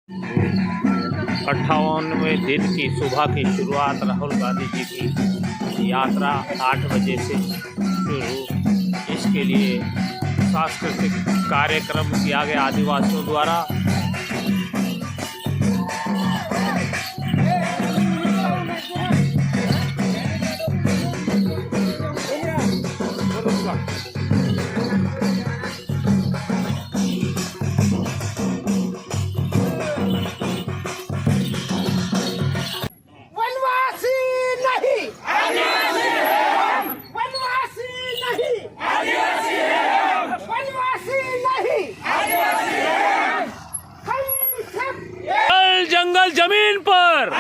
58वें दिन की सुबह की शुरुआत राहुल गांधी जी की यात्रा 8 बजे से शुरू। इसके लिए सांस्कृतिक कार्यक्रम किया गया आदिवासियों द्वारा। जंगल जमीन पर,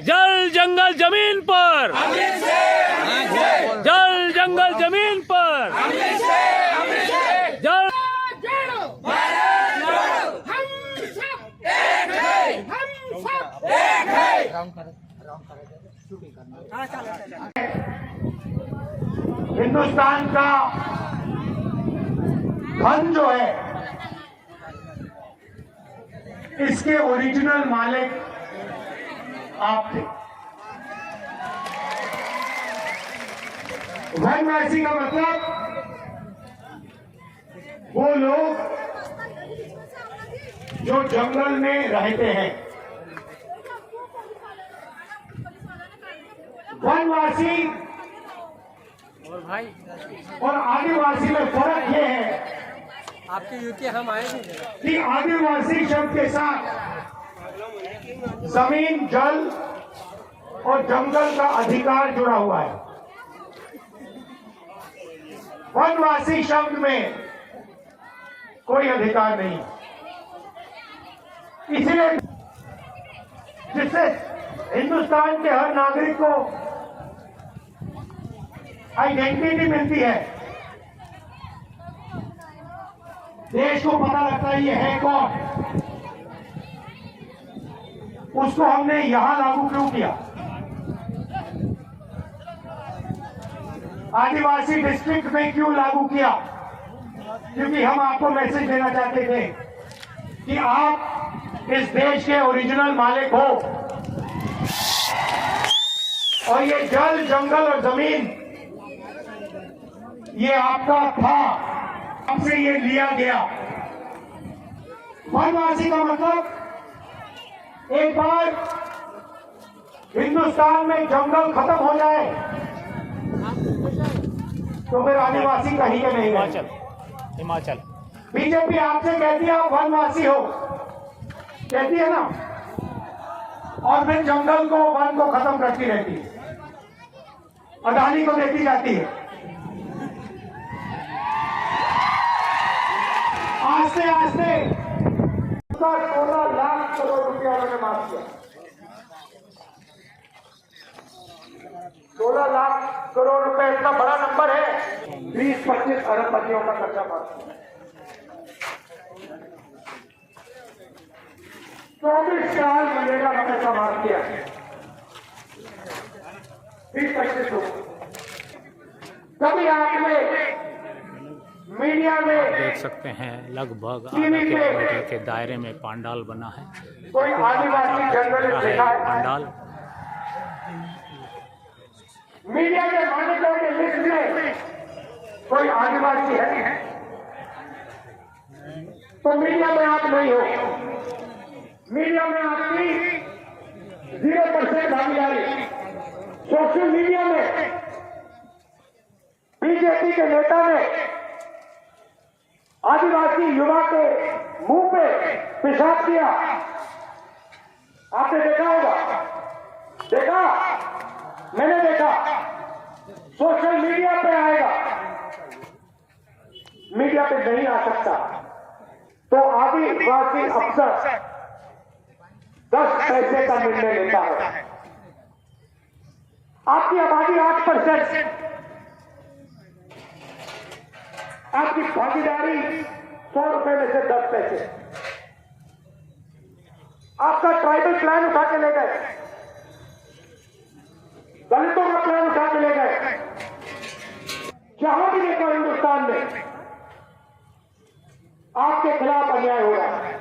जल जंगल जमीन पर, जल जंगल जमीन पर, जल हिंदुस्तान का धन जो है इसके ओरिजिनल मालिक आप थे। वनवासी का मतलब वो लोग जो जंगल में रहते हैं। वनवासी और आदिवासी में फर्क ये है आपके यूके हम आए थे कि आदिवासी शब्द के साथ जमीन, जल और जंगल का अधिकार जुड़ा हुआ है। वनवासी शब्द में कोई अधिकार नहीं, इसलिए जिससे हिंदुस्तान के हर नागरिक को आइडेंटिटी मिलती है, देश को पता लगता है ये है कौन। उसको हमने यहां लागू क्यों किया? आदिवासी डिस्ट्रिक्ट में क्यों लागू किया? क्योंकि हम आपको मैसेज देना चाहते थे कि आप इस देश के ओरिजिनल मालिक हो और ये जल, जंगल और जमीन ये आपका था, आपसे ये लिया गया। वनवासी का मतलब एक बार हिंदुस्तान में जंगल खत्म हो जाए तो फिर आदिवासी कहीं के नहीं रहे। हिमाचल बीजेपी आपसे कहती है आप वनवासी हो, कहती है ना, और फिर जंगल को, वन को खत्म करती रहती है, अडानी को देती जाती है। आस्ते आस्ते 16 लाख करोड़ रुपया उन्होंने माफ किया। 16 लाख करोड़ रुपए इतना बड़ा नंबर है। 20-25 अरबपतियों का खर्चा माफ किया। 24 साल मनरेगा का पैसा माफ किया। 20-25 लोग। कभी आपने मीडिया में देख सकते हैं लगभग आधा किलोमीटर के दायरे में पंडाल बना है। कोई आदिवासी जंगल देखा है? पंडाल मीडिया के मॉनिटर के लिस्ट में कोई आदिवासी है तो मीडिया में आप नहीं हो। मीडिया में आपकी 0% भागीदारी। सोशल मीडिया में बीजेपी के नेता ने आदिवासी युवा के मुंह पे पेशाब किया, आपने देखा होगा। देखा? मैंने देखा। सोशल मीडिया पे आएगा, मीडिया पे नहीं आ सकता। तो आदिवासी अफसर 10 पैसे का निर्णय लेता है। आपकी आबादी 8%, आपकी भागीदारी 100 रुपए में से 10 पैसे। आपका ट्राइबल प्लान उठा के ले गए, दलितों का प्लान उठा के ले गए। जहां भी देखो हिंदुस्तान में आपके खिलाफ अन्याय हो रहा है।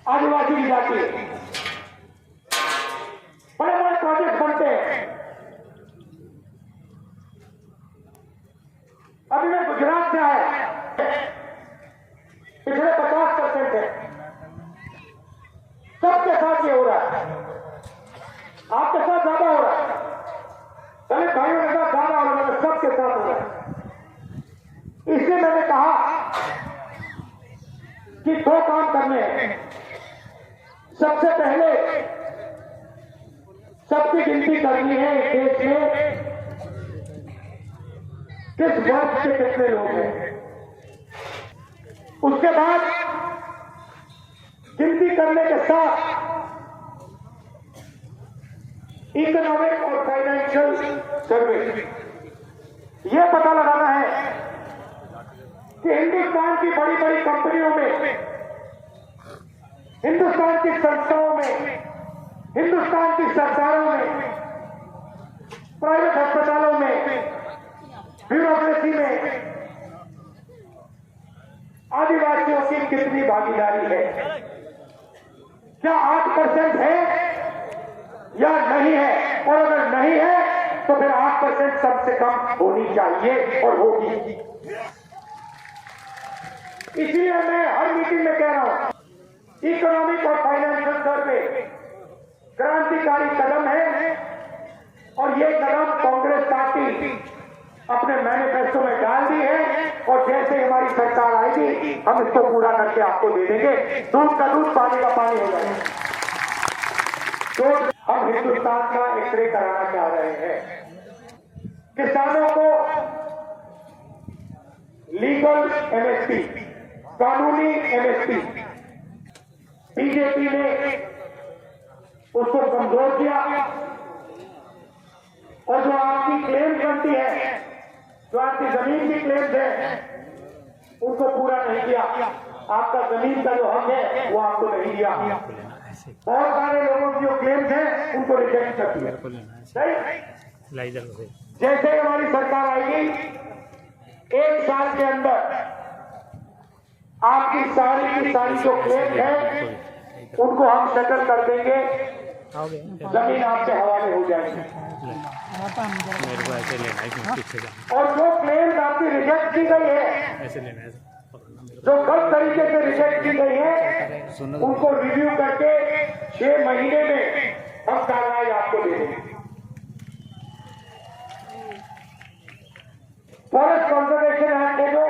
आदिवासी की जाति है। बड़े बड़े प्रोजेक्ट बनते हैं। अभी मैं गुजरात से आया, पिछले 50% है, सबके साथ ये हो रहा है, आपके साथ ज्यादा हो रहा है, दलित भाइयों के साथ ज्यादा हो रहा है, सबके साथ हो रहा है। इसलिए मैंने कहा कि 2 काम करने हैं। सबसे पहले सबकी गिनती करनी है इस देश में किस वर्ग के कितने लोग हैं। उसके बाद गिनती करने के साथ इकोनॉमिक और फाइनेंशियल सर्वे यह पता लगाना है कि हिंदुस्तान की बड़ी बड़ी कंपनियों में, हिंदुस्तान की संस्थाओं में, हिंदुस्तान की सरकारों में, प्राइवेट अस्पतालों में, ब्यूरोक्रेसी में आदिवासियों की कितनी भागीदारी है। क्या 8% है या नहीं है? और अगर नहीं है तो फिर 8% कम से कम होनी चाहिए और होगी। इसलिए मैं हर मीटिंग में कह रहा हूं, इकोनॉमिक और फाइनेंशियल सर्वे क्रांतिकारी कदम है और ये कदम कांग्रेस पार्टी अपने मैनिफेस्टो में डाल दी है और जैसे हमारी सरकार आएगी हम इसको पूरा करके आपको दे देंगे। दूध का दूध, पानी का पानी हो जाएगा। तो हम हिंदुस्तान का एक्सरे कराना चाह रहे हैं। किसानों को लीगल एमएसपी, कानूनी एमएसपी, बीजेपी ने उसको कमजोर किया और जो आपकी क्लेम बनती है, जो आपकी जमीन की क्लेम है, उनको पूरा नहीं किया। आपका जमीन का जो हक है वो आपको नहीं दिया। बहुत सारे लोगों की जो क्लेम्स हैं उनको रिजेक्ट कर दिया। जैसे हमारी सरकार आएगी 1 साल के अंदर आपकी सारी की सारी जो क्लेम है उनको हम सेटल कर देंगे, जमीन आपके हवाले हो जाएगी। मेरे को ऐसे लेना है, इसमें पीछे जाना। और जो क्लेम आपकी रिजेक्ट की गई है, ऐसे लेना है, जो गलत तरीके से रिजेक्ट की गई है, उनको रिव्यू करके 6 महीने में हम कार्रवाई आपको दे देंगे। फॉरेस्ट कंजर्वेशन एक्ट है जो,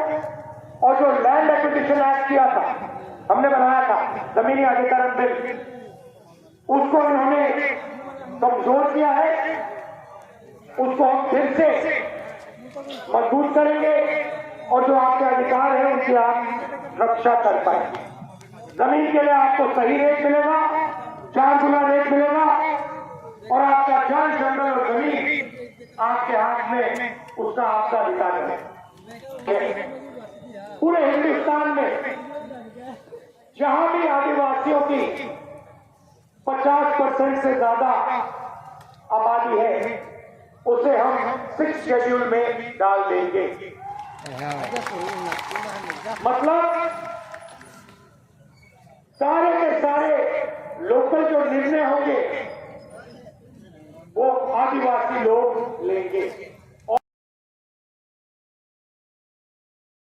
और जो लैंड एक्विजिशन एक्ट किया था, हमने बनाया था जमीनी अधिग्रहण बिल, उसको इन्होंने कमजोर किया है। उसको हम फिर से मजबूत करेंगे और जो आपके अधिकार है उनकी आप रक्षा कर पाएंगे। जमीन के लिए आपको सही रेट मिलेगा, 4 गुना रेट मिलेगा और आपका जल, जंगल और जमीन आपके हाथ में, उसका आपका अधिकार है। पूरे हिंदुस्तान में जहां भी आदिवासियों की 50% से ज्यादा आबादी है, उसे हम 6 शेड्यूल में डाल देंगे। मतलब सारे के सारे लोकल जो निर्णय होंगे